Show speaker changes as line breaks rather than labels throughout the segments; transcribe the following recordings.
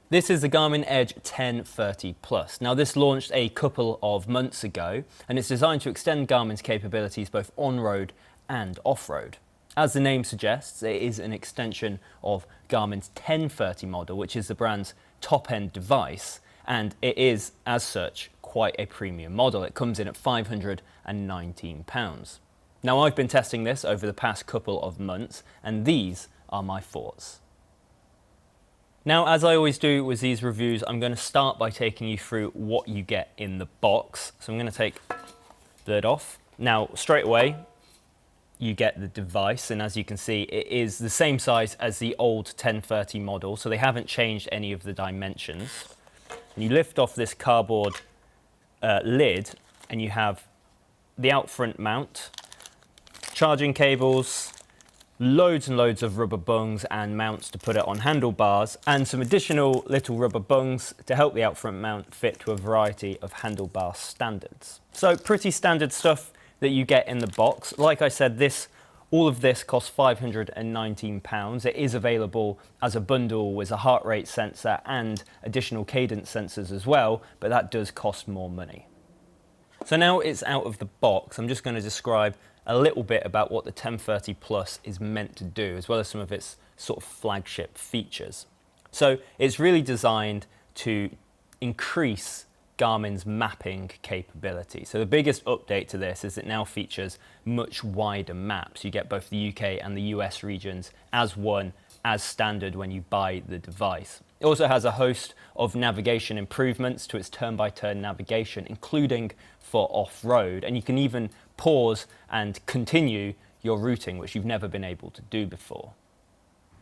This is the Garmin Edge 1030 Plus. Now this launched a couple of months ago and it's designed to extend Garmin's capabilities both on-road and off-road. As the name suggests, it is an extension of Garmin's 1030 model, which is the brand's top-end device, and it is, as such, quite a premium model. It comes in at £519. Now I've been testing this over the past couple of months, and these are my thoughts. Now, as I always do with these reviews, I'm going to start by taking you through what you get in the box. So I'm going to take the lid off. Now, straight away, you get the device, and as you can see, it is the same size as the old 1030 model, so they haven't changed any of the dimensions. And you lift off this cardboard lid, and you have the out front mount, charging cables, loads and loads of rubber bungs and mounts to put it on handlebars, and some additional little rubber bungs to help the out front mount fit to a variety of handlebar standards. So pretty standard stuff that you get in the box. Like I said, all of this costs £519. It is available as a bundle with a heart rate sensor and additional cadence sensors as well, but that does cost more money. So now it's out of the box, I'm just going to describe a little bit about what the 1030 Plus is meant to do, as well as some of its sort of flagship features. So it's really designed to increase Garmin's mapping capability. So the biggest update to this is it now features much wider maps. You get both the UK and the US regions as one, as standard when you buy the device. It also has a host of navigation improvements to its turn-by-turn navigation, including for off-road, and you can even pause and continue your routing, which you've never been able to do before.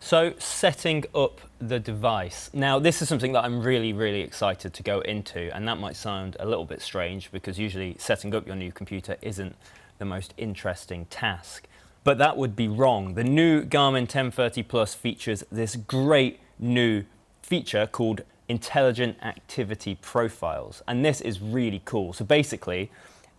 So setting up the device. Now this is something that I'm really excited to go into, and that might sound a little bit strange because usually setting up your new computer isn't the most interesting task. But that would be wrong. The new Garmin 1030 Plus features this great new feature called Intelligent Activity Profiles, and this is really cool. So basically,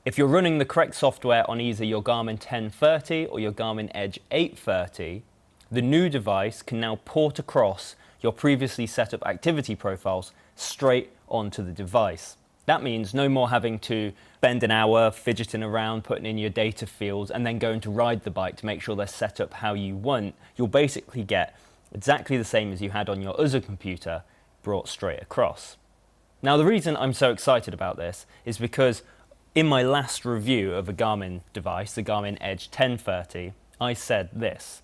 if you're running the correct software on either your Garmin 1030 or your Garmin Edge 830, the new device can now port across your previously set up activity profiles straight onto the device. That means no more having to spend an hour fidgeting around, putting in your data fields, and then going to ride the bike to make sure they're set up how you want. You'll basically get exactly the same as you had on your other computer brought straight across. Now the reason I'm so excited about this is because in my last review of a Garmin device, the Garmin Edge 1030, I said this: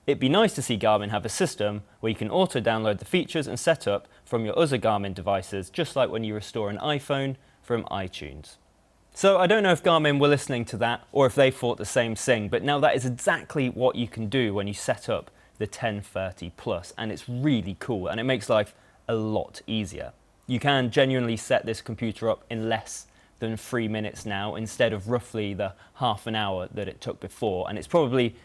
it'd be nice to see Garmin have a system where you can auto-download the features and setup from your other Garmin devices, just like when you restore an iPhone from iTunes. So I don't know if Garmin were listening to that or if they thought the same thing, but now that is exactly what you can do when you set up the 1030 Plus, and it's really cool, and it makes life a lot easier. You can genuinely set this computer up in less than 3 minutes now, instead of roughly the half an hour that it took before, and it's probably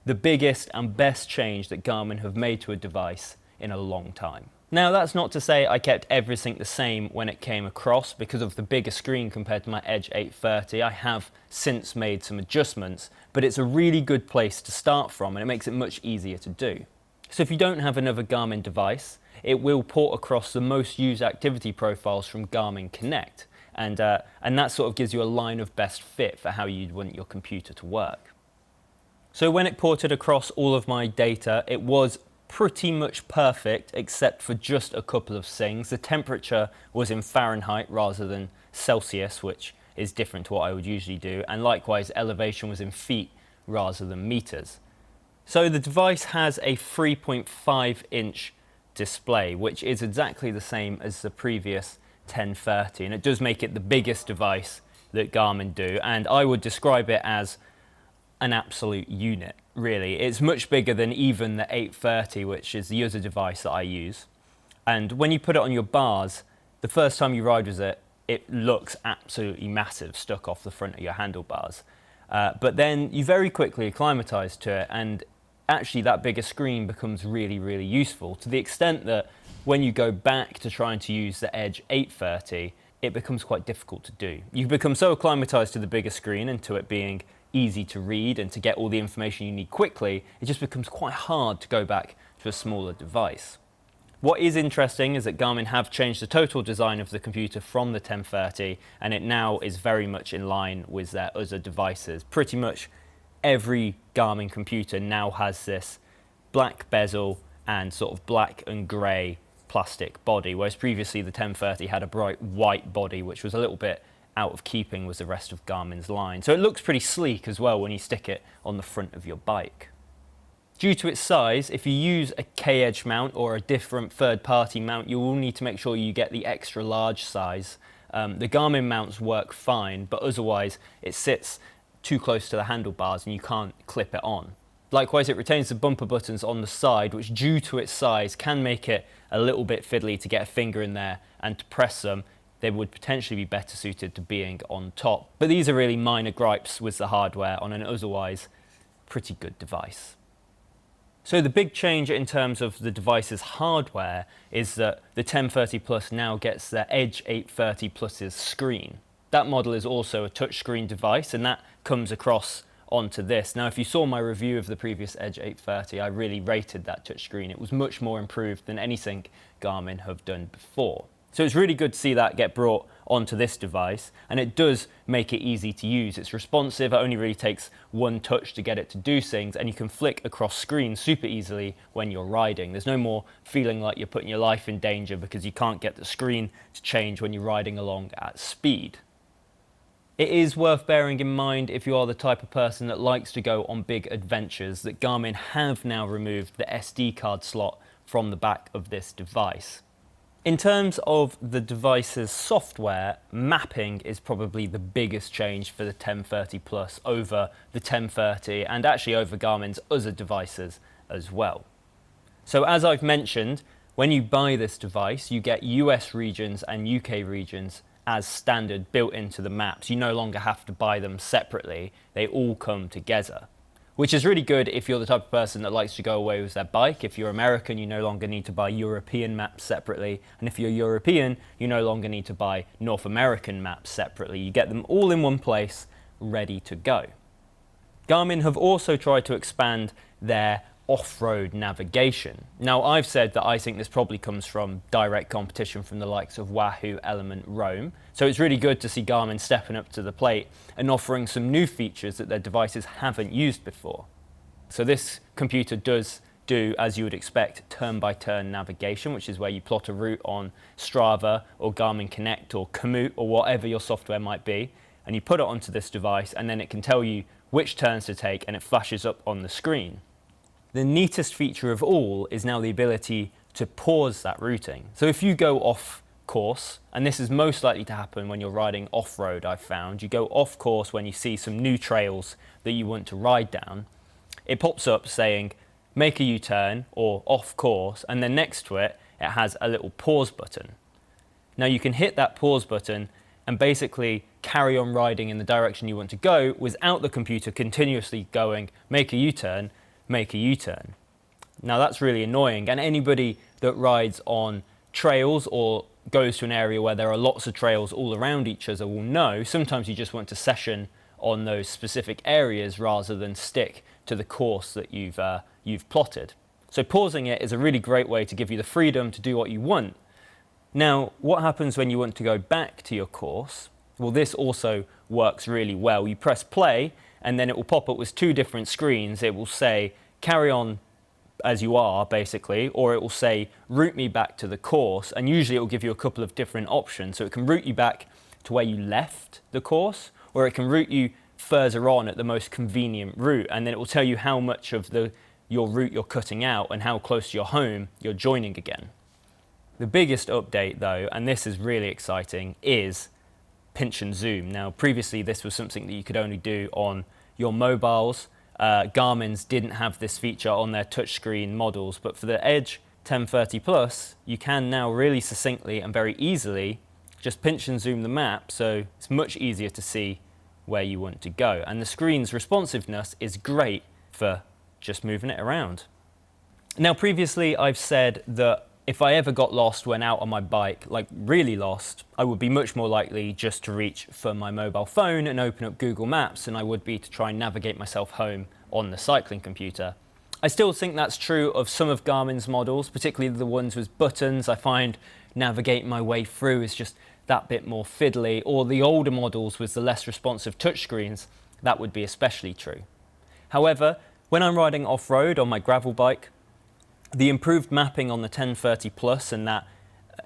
the biggest and best change that Garmin have made to a device in a long time. Now that's not to say I kept everything the same when it came across. Because of the bigger screen compared to my Edge 830, I have since made some adjustments, but it's a really good place to start from, and it makes it much easier to do. So if you don't have another Garmin device, it will port across the most used activity profiles from Garmin Connect, and that sort of gives you a line of best fit for how you'd want your computer to work. So when it ported across all of my data, it was pretty much perfect except for just a couple of things. The temperature was in Fahrenheit rather than Celsius, which is different to what I would usually do, and likewise elevation was in feet rather than meters. So the device has a 3.5-inch display, which is exactly the same as the previous 1030, and it does make it the biggest device that Garmin do, and I would describe it as an absolute unit, really. It's much bigger than even the 830, which is the other device that I use. And when you put it on your bars, the first time you ride with it, it looks absolutely massive stuck off the front of your handlebars. But then you very quickly acclimatise to it, and actually that bigger screen becomes really useful, to the extent that when you go back to trying to use the Edge 830, it becomes quite difficult to do. You become so acclimatized to the bigger screen and to it being easy to read and to get all the information you need quickly, it just becomes quite hard to go back to a smaller device. What is interesting is that Garmin have changed the total design of the computer from the 1030, and it now is very much in line with their other devices. Pretty much every Garmin computer now has this black bezel and sort of black and grey plastic body, whereas previously the 1030 had a bright white body, which was a little bit out of keeping with the rest of Garmin's line. So it looks pretty sleek as well when you stick it on the front of your bike. Due to its size, if you use a K-edge mount or a different third-party mount, you will need to make sure you get the extra large size. The Garmin mounts work fine, but otherwise it sits too close to the handlebars and you can't clip it on. Likewise, it retains the bumper buttons on the side, which due to its size can make it a little bit fiddly to get a finger in there and to press them. They would potentially be better suited to being on top. But these are really minor gripes with the hardware on an otherwise pretty good device. So the big change in terms of the device's hardware is that the 1030 Plus now gets the Edge 830 Plus's screen. That model is also a touchscreen device, and that comes across onto this. Now, if you saw my review of the previous Edge 830, I really rated that touchscreen. It was much more improved than anything Garmin have done before. So it's really good to see that get brought onto this device, and it does make it easy to use. It's responsive, it only really takes one touch to get it to do things, and you can flick across screens super easily when you're riding. There's no more feeling like you're putting your life in danger because you can't get the screen to change when you're riding along at speed. It is worth bearing in mind, if you are the type of person that likes to go on big adventures, that Garmin have now removed the SD card slot from the back of this device. In terms of the device's software, mapping is probably the biggest change for the 1030 Plus over the 1030 and actually over Garmin's other devices as well. So as I've mentioned, when you buy this device, you get US regions and UK regions as standard built into the maps. You no longer have to buy them separately, they all come together. Which is really good if you're the type of person that likes to go away with their bike. If you're American, you no longer need to buy European maps separately. And if you're European, you no longer need to buy North American maps separately. You get them all in one place, ready to go. Garmin have also tried to expand their off-road navigation. Now, I've said that I think this probably comes from direct competition from the likes of Wahoo, Element, Roam. So it's really good to see Garmin stepping up to the plate and offering some new features that their devices haven't used before. So this computer does do, as you would expect, turn-by-turn navigation, which is where you plot a route on Strava or Garmin Connect or Komoot or whatever your software might be, and you put it onto this device, and then it can tell you which turns to take, and it flashes up on the screen. The neatest feature of all is now the ability to pause that routing. So if you go off course, and this is most likely to happen when you're riding off-road, I've found, you go off course when you see some new trails that you want to ride down, it pops up saying make a U-turn or off course, and then next to it, it has a little pause button. Now you can hit that pause button and basically carry on riding in the direction you want to go without the computer continuously going make a U-turn, make a U-turn. Now that's really annoying, and anybody that rides on trails or goes to an area where there are lots of trails all around each other will know sometimes you just want to session on those specific areas rather than stick to the course that you've plotted. So pausing it is a really great way to give you the freedom to do what you want. Now, what happens when you want to go back to your course? Well, this also works really well. You press play, and then it will pop up with two different screens. It will say, carry on as you are, basically, or it will say, route me back to the course, and usually it will give you a couple of different options. So it can route you back to where you left the course, or it can route you further on at the most convenient route, and then it will tell you how much of your route you're cutting out and how close to your home you're joining again. The biggest update, though, and this is really exciting, is pinch and zoom. Now, previously this was something that you could only do on your mobiles. Garmin's didn't have this feature on their touchscreen models, but for the Edge 1030 Plus, you can now really succinctly and very easily just pinch and zoom the map, so it's much easier to see where you want to go. And the screen's responsiveness is great for just moving it around. Now, previously I've said that if I ever got lost when out on my bike, like really lost, I would be much more likely just to reach for my mobile phone and open up Google Maps than I would be to try and navigate myself home on the cycling computer. I still think that's true of some of Garmin's models, particularly the ones with buttons. I find navigating my way through is just that bit more fiddly, or the older models with the less responsive touchscreens, that would be especially true. However, when I'm riding off-road on my gravel bike, the improved mapping on the 1030 Plus and that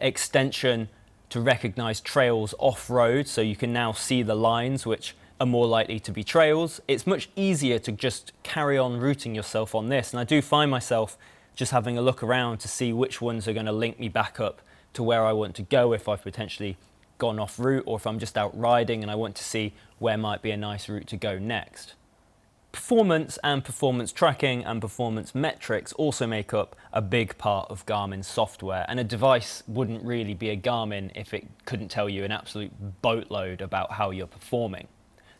extension to recognise trails off-road, so you can now see the lines which are more likely to be trails, it's much easier to just carry on routing yourself on this. And I do find myself just having a look around to see which ones are going to link me back up to where I want to go if I've potentially gone off route, or if I'm just out riding and I want to see where might be a nice route to go next. Performance and performance tracking and performance metrics also make up a big part of Garmin's software, and a device wouldn't really be a Garmin if it couldn't tell you an absolute boatload about how you're performing.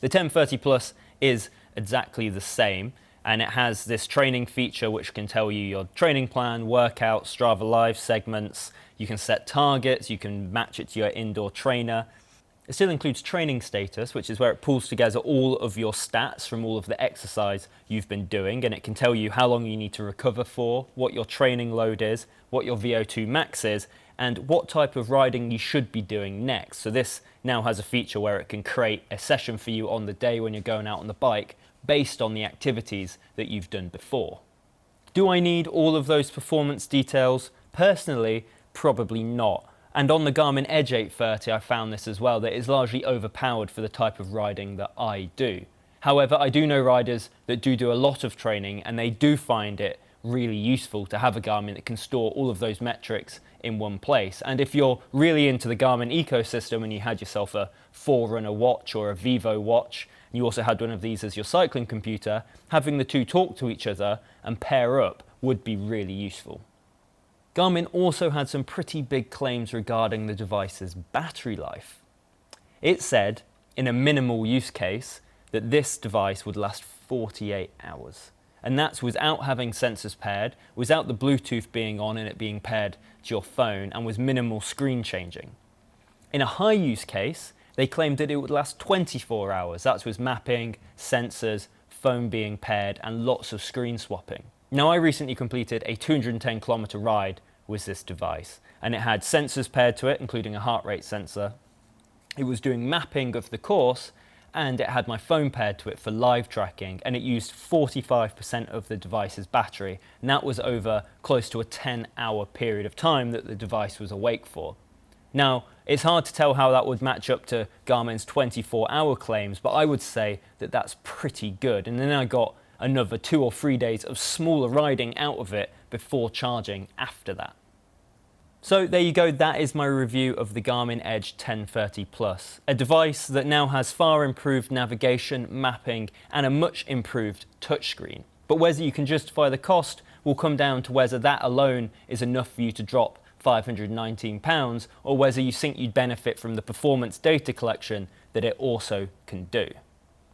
The 1030 Plus is exactly the same, and it has this training feature which can tell you your training plan, workout, Strava Live segments. You can set targets, you can match it to your indoor trainer. It still includes training status, which is where it pulls together all of your stats from all of the exercise you've been doing, and it can tell you how long you need to recover for, what your training load is, what your VO2 max is, and what type of riding you should be doing next. So this now has a feature where it can create a session for you on the day when you're going out on the bike based on the activities that you've done before. Do I need all of those performance details? Personally, probably not. And on the Garmin Edge 830, I found this as well, that it's largely overpowered for the type of riding that I do. However, I do know riders that do a lot of training, and they do find it really useful to have a Garmin that can store all of those metrics in one place. And if you're really into the Garmin ecosystem and you had yourself a Forerunner watch or a Vivo watch, and you also had one of these as your cycling computer, having the two talk to each other and pair up would be really useful. Garmin also had some pretty big claims regarding the device's battery life. It said, in a minimal use case, that this device would last 48 hours. And that's without having sensors paired, without the Bluetooth being on and it being paired to your phone, and with minimal screen changing. In a high use case, they claimed that it would last 24 hours. That's with mapping, sensors, phone being paired, and lots of screen swapping. Now, I recently completed a 210 kilometer ride with this device, and it had sensors paired to it, including a heart rate sensor. It was doing mapping of the course, and it had my phone paired to it for live tracking, and it used 45% of the device's battery, and that was over close to a 10-hour period of time that the device was awake for. Now, it's hard to tell how that would match up to Garmin's 24-hour claims, but I would say that that's pretty good. And then I got another 2 or 3 days of smaller riding out of it before charging after that. So there you go, that is my review of the Garmin Edge 1030 Plus, a device that now has far improved navigation, mapping, and a much improved touchscreen. But whether you can justify the cost will come down to whether that alone is enough for you to drop £519, or whether you think you'd benefit from the performance data collection that it also can do.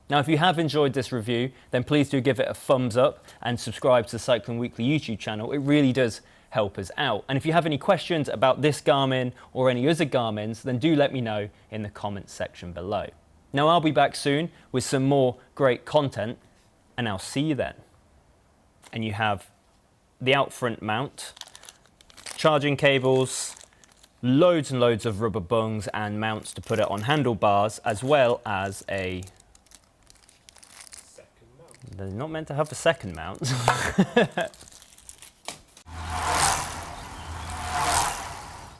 Now, if you have enjoyed this review, then please do give it a thumbs up and subscribe to the Cycling Weekly YouTube channel. It really does help us out. And if you have any questions about this Garmin or any other Garmins, then do let me know in the comments section below. Now, I'll be back soon with some more great content, and I'll see you then. And you have the out front mount, charging cables, loads and loads of rubber bungs and mounts to put it on handlebars, as well as a... They're not meant to have a second mount.